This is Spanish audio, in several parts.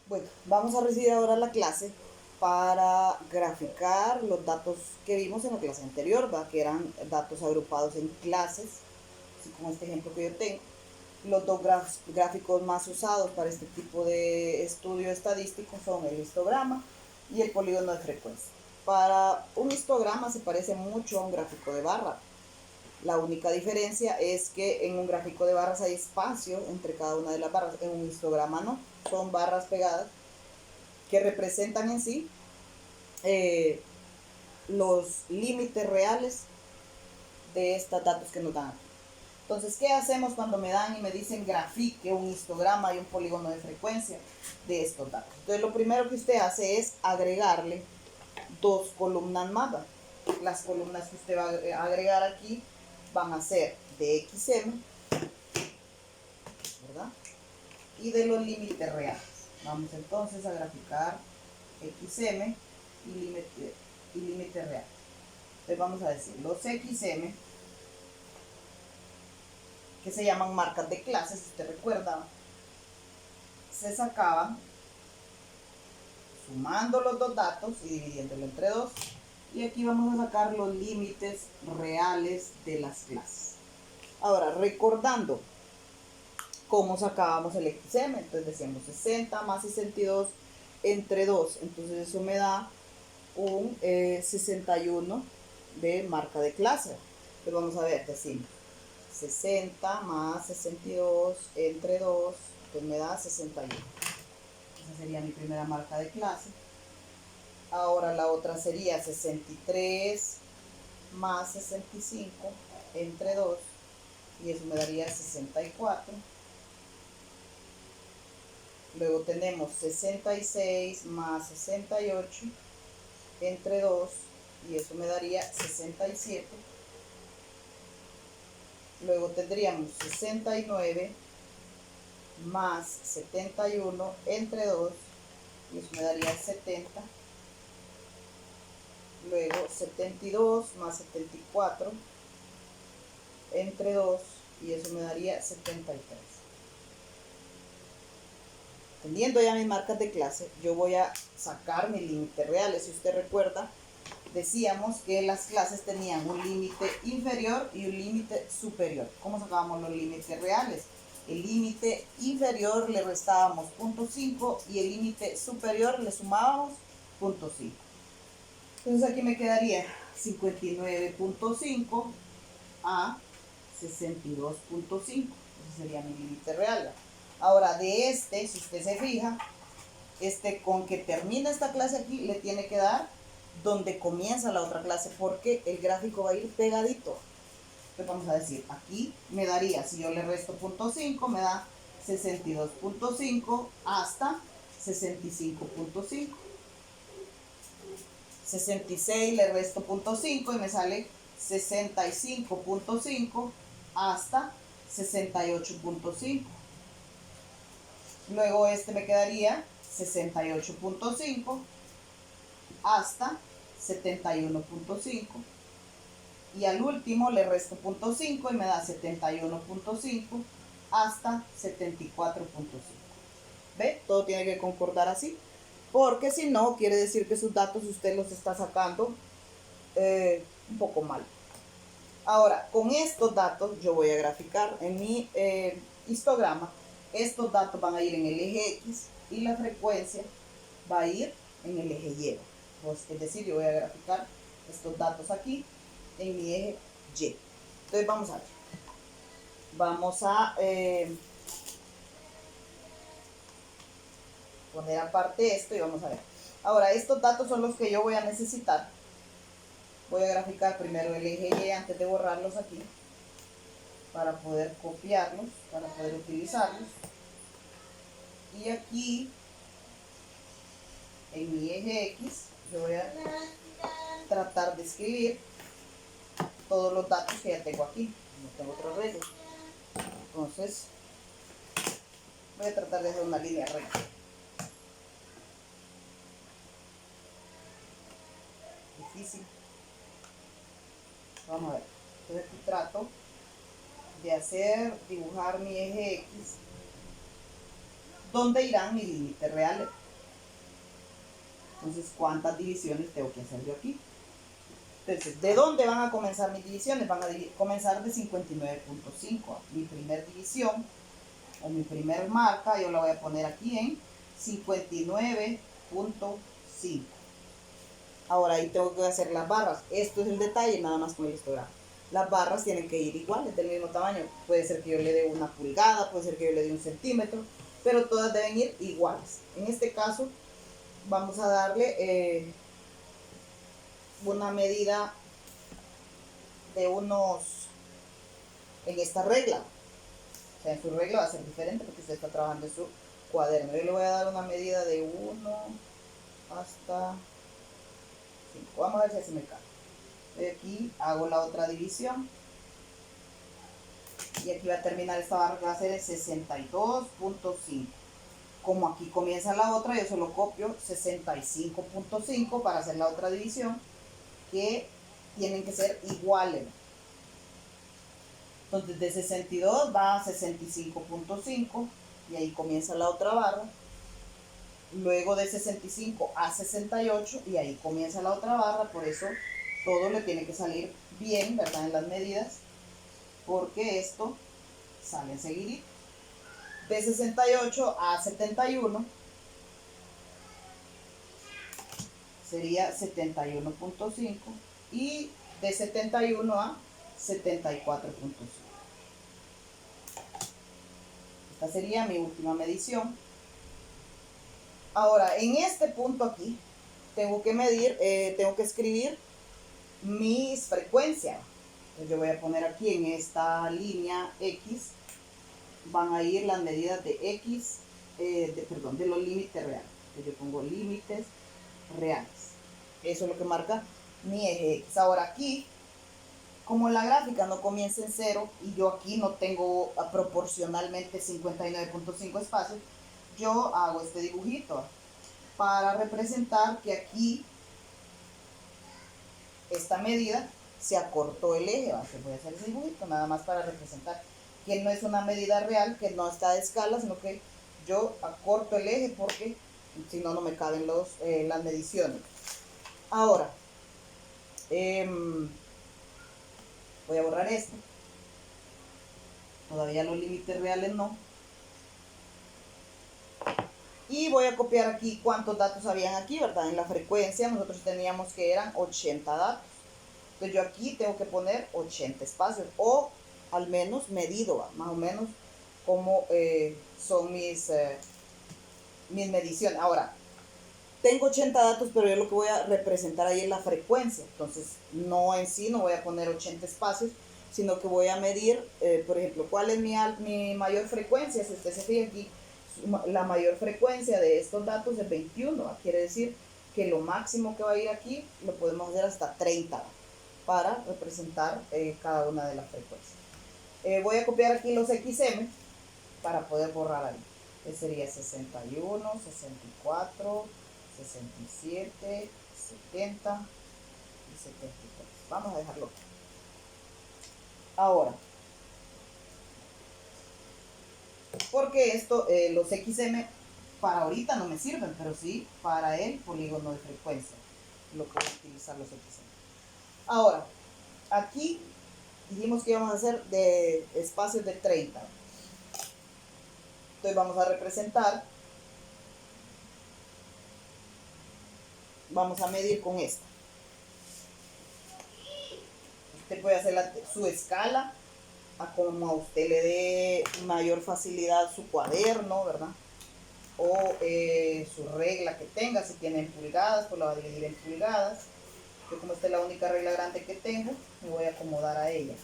Bueno, vamos a recibir ahora la clase para graficar los datos que vimos en la clase anterior, ¿va? Que eran datos agrupados en clases, así como este ejemplo que yo tengo. Los dos gráficos más usados para este tipo de estudio estadístico son el histograma y el polígono de frecuencia. Para un histograma se parece mucho a un gráfico de barra. La única diferencia es que en un gráfico de barras hay espacio entre cada una de las barras, en un histograma no, son barras pegadas que representan en sí eh, los límites reales de estos datos que nos dan aquí. Entonces, ¿qué hacemos cuando me dan y me dicen grafique un histograma y un polígono de frecuencia de estos datos? Entonces, lo primero que usted hace es agregarle dos columnas más. Las columnas que usted va a agregar aquí van a ser de XM, ¿verdad? Y de los límites reales. Vamos entonces a graficar XM y límite real. Entonces vamos a decir, los XM, que se llaman marcas de clases, si usted recuerda, se sacaban sumando los dos datos y dividiéndolo entre dos. Y aquí vamos a sacar los límites reales de las clases. Ahora, recordando cómo sacábamos el XM, entonces decíamos 60 más 62 entre 2, entonces eso me da un 61 de marca de clase. Pero vamos a ver, decimos 60 más 62 entre 2, pues me da 61. Esa sería mi primera marca de clase. Ahora la otra sería 63 más 65 entre 2, y eso me daría 64. Luego tenemos 66 más 68 entre 2, y eso me daría 67. Luego tendríamos 69 más 71 entre 2, y eso me daría 70. Luego 72 más 74 entre 2, y eso me daría 73. Teniendo ya mis marcas de clase, yo voy a sacar mis límites reales. Si usted recuerda, decíamos que las clases tenían un límite inferior y un límite superior. ¿Cómo sacábamos los límites reales? El límite inferior le restábamos 0.5 y el límite superior le sumábamos 0.5. Entonces aquí me quedaría 59.5 a 62.5. Ese sería mi límite real. Ahora de este, si usted se fija, con que termina esta clase aquí, le tiene que dar donde comienza la otra clase, porque el gráfico va a ir pegadito. Entonces vamos a decir, aquí me daría, si yo le resto 0.5, me da 62.5 hasta 65.5. 66 le resto 0.5 y me sale 65.5 hasta 68.5. Luego este me quedaría 68.5 hasta 71.5. Y al último le resto 0.5 y me da 71.5 hasta 74.5. ¿Ve? Todo tiene que concordar así. Porque si no, quiere decir que sus datos usted los está sacando un poco mal. Ahora, con estos datos yo voy a graficar en mi histograma. Estos datos van a ir en el eje X y la frecuencia va a ir en el eje Y. Pues, es decir, yo voy a graficar estos datos aquí en mi eje Y. Entonces vamos a ver. Vamos a poner aparte esto y vamos a ver. Ahora, estos datos son los que yo voy a necesitar. Voy a graficar primero el eje Y antes de borrarlos aquí, para poder copiarlos, para poder utilizarlos. Y aquí, en mi eje X, yo voy a tratar de escribir todos los datos que ya tengo aquí. No tengo otro arreglo. Entonces, voy a tratar de hacer una línea recta. Difícil. Vamos a ver. Entonces aquí trato de dibujar mi eje X ¿dónde irán mis límites reales? Entonces, ¿cuántas divisiones tengo que hacer yo aquí? Entonces, ¿de dónde van a comenzar mis divisiones? Van a comenzar de 59.5. Mi primer división o mi primer marca, yo la voy a poner aquí en 59.5. Ahora ahí tengo que hacer las barras. Esto es el detalle, nada más con el histograma. Las barras tienen que ir iguales, del mismo tamaño. Puede ser que yo le dé 1 pulgada, puede ser que yo le dé 1 centímetro, pero todas deben ir iguales. En este caso, vamos a darle una medida de unos, en esta regla. O sea, en su regla va a ser diferente porque usted está trabajando en su cuaderno. Yo le voy a dar una medida de 1 hasta 5. Vamos a ver si así me cae. De aquí hago la otra división. Y aquí va a terminar esta barra que va a ser el 62.5. Como aquí comienza la otra, yo solo copio 65.5 para hacer la otra división, que tienen que ser iguales. Entonces de 62 va a 65.5 y ahí comienza la otra barra. Luego de 65 a 68 y ahí comienza la otra barra. Por eso todo le tiene que salir bien, ¿verdad? En las medidas, porque esto sale enseguida. De 68 a 71 sería 71.5 y de 71 a 74.5. Esta sería mi última medición. Ahora, en este punto aquí, tengo que medir, tengo que escribir mis frecuencias. Entonces yo voy a poner aquí en esta línea X, van a ir las medidas de X, de los límites reales. Entonces yo pongo límites reales. Eso es lo que marca mi eje X. Ahora aquí, como la gráfica no comienza en 0 y yo aquí no tengo proporcionalmente 59.5 espacios, yo hago este dibujito para representar que aquí esta medida se acortó el eje. Voy a hacer ese dibujito nada más para representar que no es una medida real, que no está de escala, sino que yo acorto el eje porque si no, no me caben las mediciones. Ahora, voy a borrar esto. Todavía los límites reales no. Y voy a copiar aquí cuántos datos habían aquí, ¿verdad? En la frecuencia nosotros teníamos que eran 80 datos. Entonces yo aquí tengo que poner 80 espacios, o al menos medido, más o menos como son mis mediciones. Ahora, tengo 80 datos, pero yo lo que voy a representar ahí es la frecuencia. Entonces, no en sí, no voy a poner 80 espacios, sino que voy a medir, por ejemplo, cuál es mi mayor frecuencia. Si usted se fija aquí, la mayor frecuencia de estos datos es 21. Quiere decir que lo máximo que va a ir aquí lo podemos hacer hasta 30 para representar cada una de las frecuencias. Voy a copiar aquí los XM para poder borrar ahí. Sería 61, 64, 67, 70 y 73. Vamos a dejarlo. Ahora, porque esto, los XM para ahorita no me sirven, pero sí para el polígono de frecuencia, lo que voy a utilizar los XM. Ahora, aquí dijimos que íbamos a hacer de espacios de 30. Entonces vamos a representar, vamos a medir con esta. Usted puede hacer su escala a como a usted le dé mayor facilidad su cuaderno, ¿verdad? O su regla que tenga. Si tiene en pulgadas, pues la va a dividir en pulgadas. Yo, como esta es la única regla grande que tengo, me voy a acomodar a ella.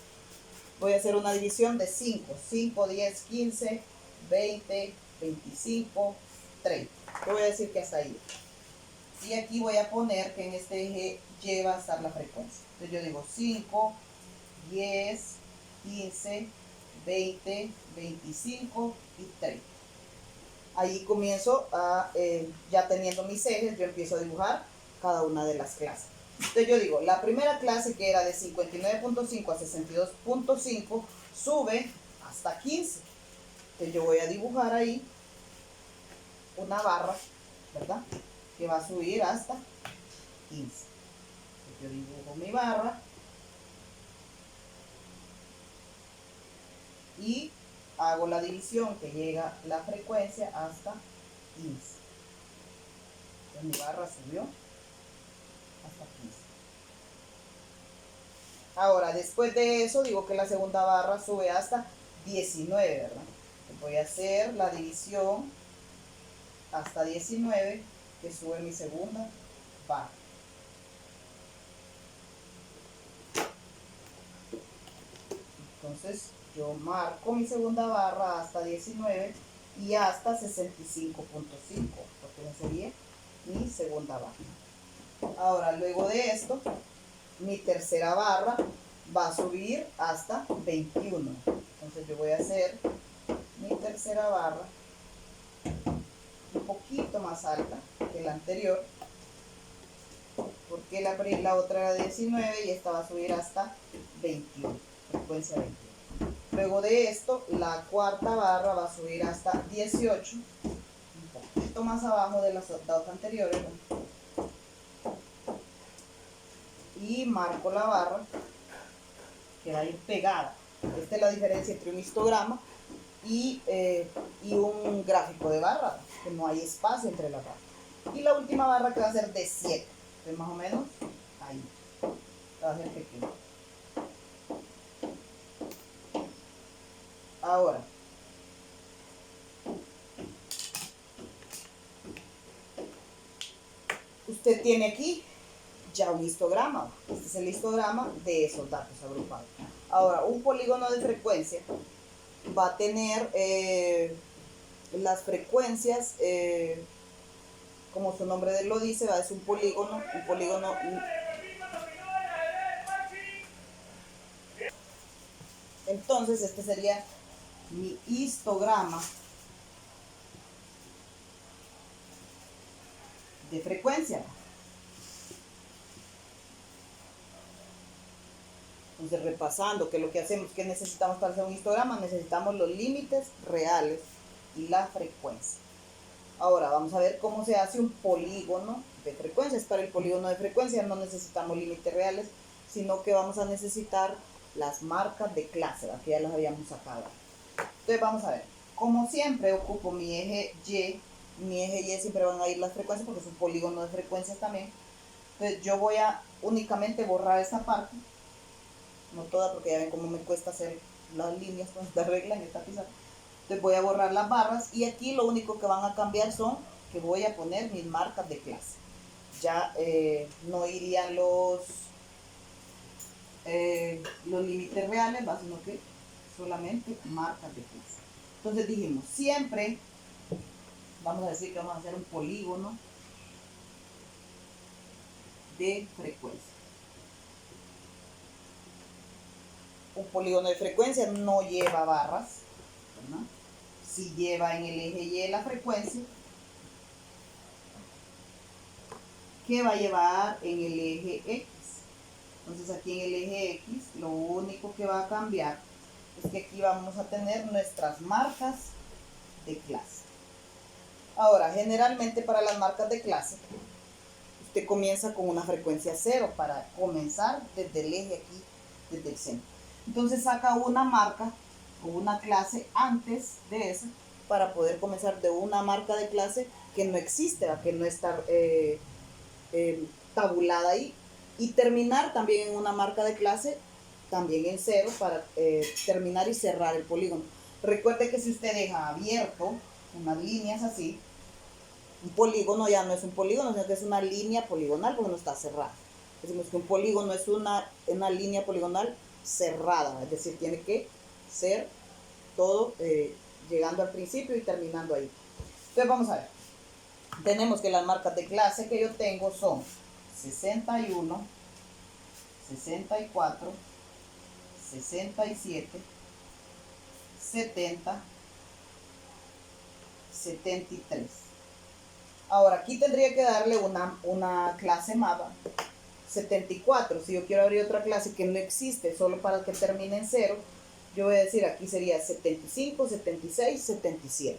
Voy a hacer una división de 5, 10, 15, 20, 25, 30. Yo voy a decir que hasta ahí. Y aquí voy a poner que en este eje Y va a estar la frecuencia. Entonces yo digo 5, 10, 15, 20, 25 y 30. Ahí comienzo a, ya teniendo mis ejes, yo empiezo a dibujar cada una de las clases. Entonces yo digo, la primera clase, que era de 59.5 a 62.5, sube hasta 15. Entonces yo voy a dibujar ahí una barra, ¿verdad? Que va a subir hasta 15. Yo dibujo mi barra y hago la división que llega la frecuencia hasta 15. Entonces mi barra subió hasta 15. Ahora, después de eso, digo que la segunda barra sube hasta 19, ¿verdad? Voy a hacer la división hasta 19, que sube mi segunda barra. Entonces, yo marco mi segunda barra hasta 19 y hasta 65.5, porque esa sería mi segunda barra. Ahora, luego de esto, mi tercera barra va a subir hasta 21. Entonces yo voy a hacer mi tercera barra un poquito más alta que la anterior, porque la otra era 19 y esta va a subir hasta 21, frecuencia 21. Luego de esto, la cuarta barra va a subir hasta 18, un poquito más abajo de las dos anteriores, ¿no? Y marco la barra que va a ir pegada. Esta es la diferencia entre un histograma y un gráfico de barra, que no hay espacio entre las barras. Y la última barra que va a ser de 7, entonces más o menos ahí, va a ser pequeño. Ahora, usted tiene aquí ya un histograma. Este es el histograma de esos datos agrupados. Ahora, un polígono de frecuencia va a tener las frecuencias, como su nombre lo dice, es un polígono. Entonces, este sería mi histograma de frecuencia. Entonces, repasando que lo que hacemos, que necesitamos para hacer un histograma, necesitamos los límites reales y la frecuencia. Ahora vamos a ver cómo se hace un polígono de frecuencias. Para el polígono de frecuencia no necesitamos límites reales, sino que vamos a necesitar las marcas de clase, que ya las habíamos sacado. Entonces vamos a ver, como siempre ocupo mi eje Y, siempre van a ir las frecuencias porque es un polígono de frecuencias también. Entonces yo voy a únicamente borrar esta parte, no toda, porque ya ven cómo me cuesta hacer las líneas con esta regla en esta pizarra. Entonces voy a borrar las barras y aquí lo único que van a cambiar son que voy a poner mis marcas de clase. Ya no irían los límites reales, sino que solamente marcas de clase. Entonces dijimos, siempre vamos a decir que vamos a hacer un polígono de frecuencia. Un polígono de frecuencia no lleva barras, ¿verdad? Si lleva en el eje Y la frecuencia, ¿qué va a llevar en el eje X? Entonces aquí en el eje X lo único que va a cambiar es que aquí vamos a tener nuestras marcas de clase. Ahora, generalmente para las marcas de clase, usted comienza con una frecuencia 0 para comenzar desde el eje aquí, desde el centro. Entonces saca una marca o una clase antes de esa para poder comenzar de una marca de clase que no existe, que no está tabulada ahí, y terminar también en una marca de clase también en 0 para terminar y cerrar el polígono. Recuerde que si usted deja abierto unas líneas así, un polígono ya no es un polígono, sino que es una línea poligonal porque no está cerrada. Decimos que un polígono es una línea poligonal cerrada, es decir, tiene que ser todo llegando al principio y terminando ahí. Entonces vamos a ver, tenemos que las marcas de clase que yo tengo son 61, 64, 67, 70, 73. Ahora aquí tendría que darle una clase mapa 74. Si yo quiero abrir otra clase que no existe, solo para que termine en 0, yo voy a decir aquí sería 75, 76, 77.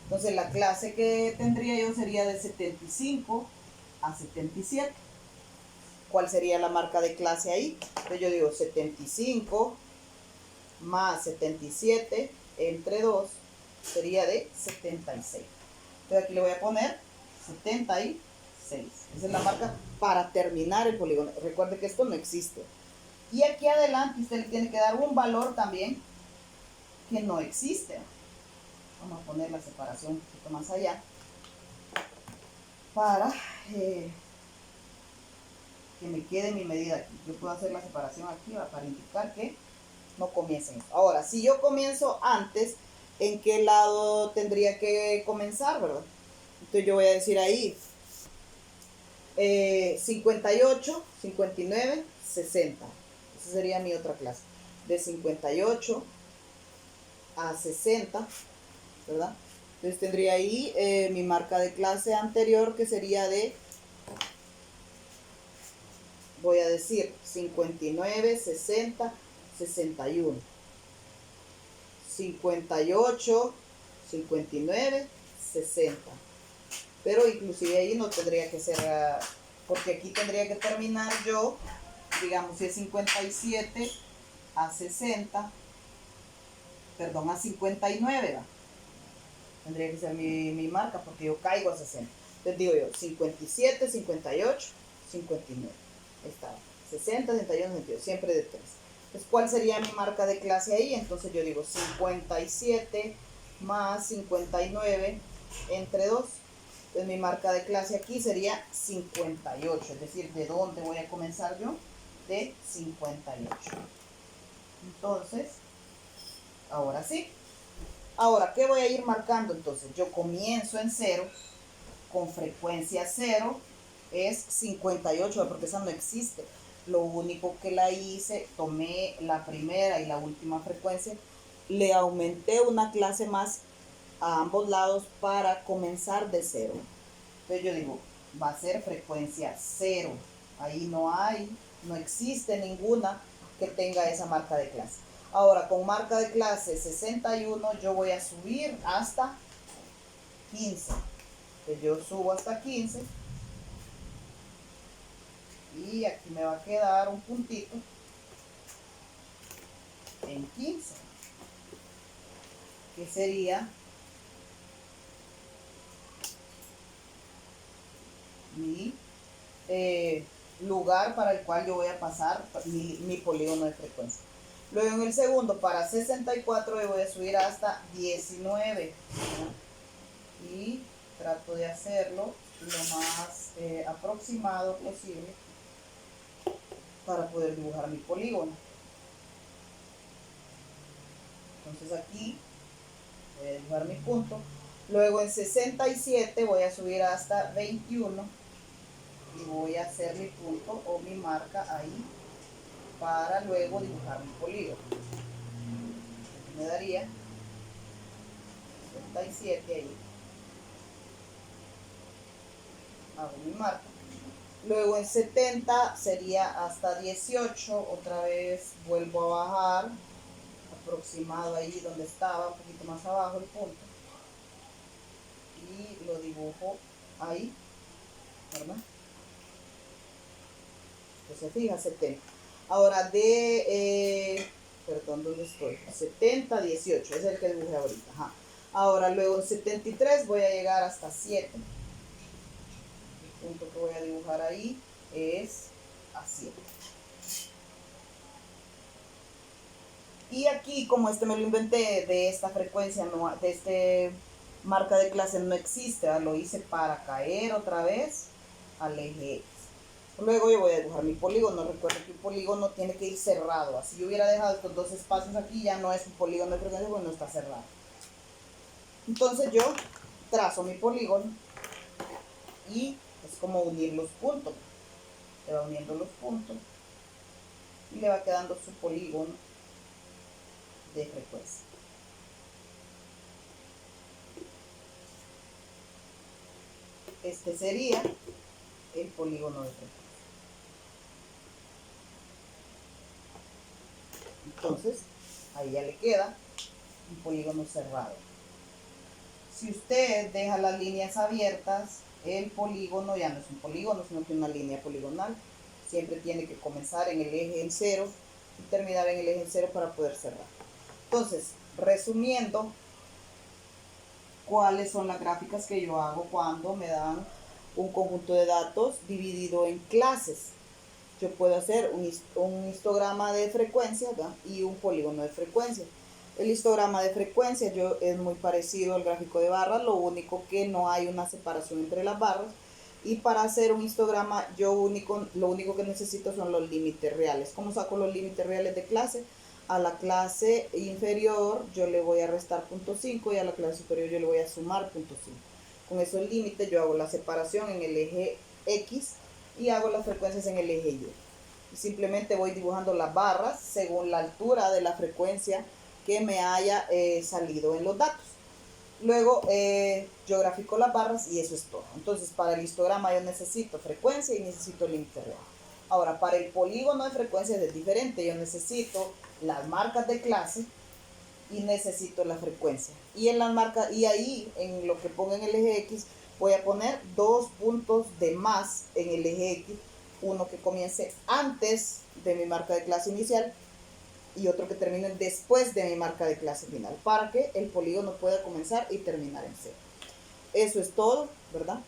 Entonces la clase que tendría yo sería de 75 a 77. ¿Cuál sería la marca de clase ahí? Entonces yo digo 75 más 77 entre 2 sería de 76. Entonces aquí le voy a poner 76. Esa es la marca para terminar el polígono. Recuerde que esto no existe. Y aquí adelante usted le tiene que dar un valor también que no existe. Vamos a poner la separación un poquito más allá para que me quede mi medida aquí. Yo puedo hacer la separación aquí para indicar que no comiencen. Ahora, si yo comienzo antes, ¿en qué lado tendría que comenzar, verdad? Entonces yo voy a decir ahí 58, 59, 60. Esa sería mi otra clase. De 58 a 60, ¿verdad? Entonces tendría ahí mi marca de clase anterior que sería de, voy a decir, 59, 60, 61. 58, 59, 60. Pero inclusive ahí no tendría que ser, porque aquí tendría que terminar yo, digamos, si es 57 a 60, perdón, a 59, ¿va? Tendría que ser mi marca porque yo caigo a 60. Entonces digo yo, 57, 58, 59. Ahí está. 60, 61, 62, siempre de 3. Entonces, ¿cuál sería mi marca de clase ahí? Entonces yo digo 57 más 59 entre 2. Entonces mi marca de clase aquí sería 58. Es decir, ¿de dónde voy a comenzar yo? De 58. Entonces, ahora sí. Ahora, ¿qué voy a ir marcando? Entonces, yo comienzo en 0, con frecuencia 0, es 58, porque esa no existe. Lo único que la hice, tomé la primera y la última frecuencia, le aumenté una clase más a ambos lados para comenzar de 0. Entonces yo digo, va a ser frecuencia 0. Ahí no existe ninguna que tenga esa marca de clase. Ahora, con marca de clase 61, yo voy a subir hasta 15. Entonces yo subo hasta 15. Y aquí me va a quedar un puntito en 15. Que sería mi lugar para el cual yo voy a pasar mi polígono de frecuencia. Luego en el segundo, para 64, yo voy a subir hasta 19. Y trato de hacerlo lo más aproximado posible para poder dibujar mi polígono. Entonces aquí voy a dibujar mi punto. Luego en 67 voy a subir hasta 21 y voy a hacer mi punto o mi marca ahí para luego dibujar mi polígono. Me daría 67 ahí. Hago mi marca. Luego en 70 sería hasta 18. Otra vez vuelvo a bajar, aproximado ahí donde estaba, un poquito más abajo el punto. Y lo dibujo ahí, ¿verdad? Pues se fija, 70. Ahora perdón, ¿dónde estoy? 70, 18, es el que dibujé ahorita. Ajá. Ahora luego en 73 voy a llegar hasta 7. El punto que voy a dibujar ahí es a 7. Y aquí, como este me lo inventé, de esta frecuencia, no, de este marca de clase no existe, ¿verdad? Lo hice para caer otra vez al eje X. Luego yo voy a dibujar mi polígono. Recuerda que un polígono tiene que ir cerrado. Así yo hubiera dejado estos dos espacios aquí, ya no es un polígono de frecuencia porque no está cerrado. Entonces yo trazo mi polígono y es como unir los puntos. Se va uniendo los puntos y le va quedando su polígono de frecuencia. Este sería el polígono de frecuencia. Entonces, ahí ya le queda un polígono cerrado. Si usted deja las líneas abiertas, el polígono ya no es un polígono, sino que una línea poligonal. Siempre tiene que comenzar en el eje en cero y terminar en el eje en cero para poder cerrar. Entonces, resumiendo, ¿cuáles son las gráficas que yo hago cuando me dan un conjunto de datos dividido en clases? Yo puedo hacer un histograma de frecuencia, ¿verdad? Y un polígono de frecuencia. El histograma de frecuencia es muy parecido al gráfico de barras, lo único que no hay una separación entre las barras. Y para hacer un histograma, lo único que necesito son los límites reales. ¿Cómo saco los límites reales de clase? A la clase inferior yo le voy a restar 0.5 y a la clase superior yo le voy a sumar 0.5. Con esos límites yo hago la separación en el eje X y hago las frecuencias en el eje Y. Y simplemente voy dibujando las barras según la altura de la frecuencia que me haya salido en los datos. Luego yo grafico las barras y eso es todo. Entonces para el histograma yo necesito frecuencia y necesito límite real. Ahora para el polígono de frecuencias es diferente. Yo necesito las marcas de clase y necesito la frecuencia. Y en las marcas, y ahí en lo que pongo en el eje X voy a poner dos puntos de más en el eje X. Uno que comience antes de mi marca de clase inicial y otro que termine después de mi marca de clase final, para que el polígono pueda comenzar y terminar en cero. Eso es todo, ¿verdad?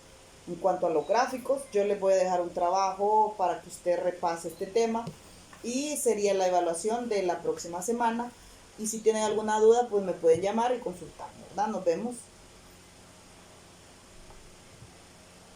En cuanto a los gráficos, yo les voy a dejar un trabajo para que usted repase este tema y sería la evaluación de la próxima semana. Y si tienen alguna duda, pues me pueden llamar y consultar, ¿verdad? Nos vemos.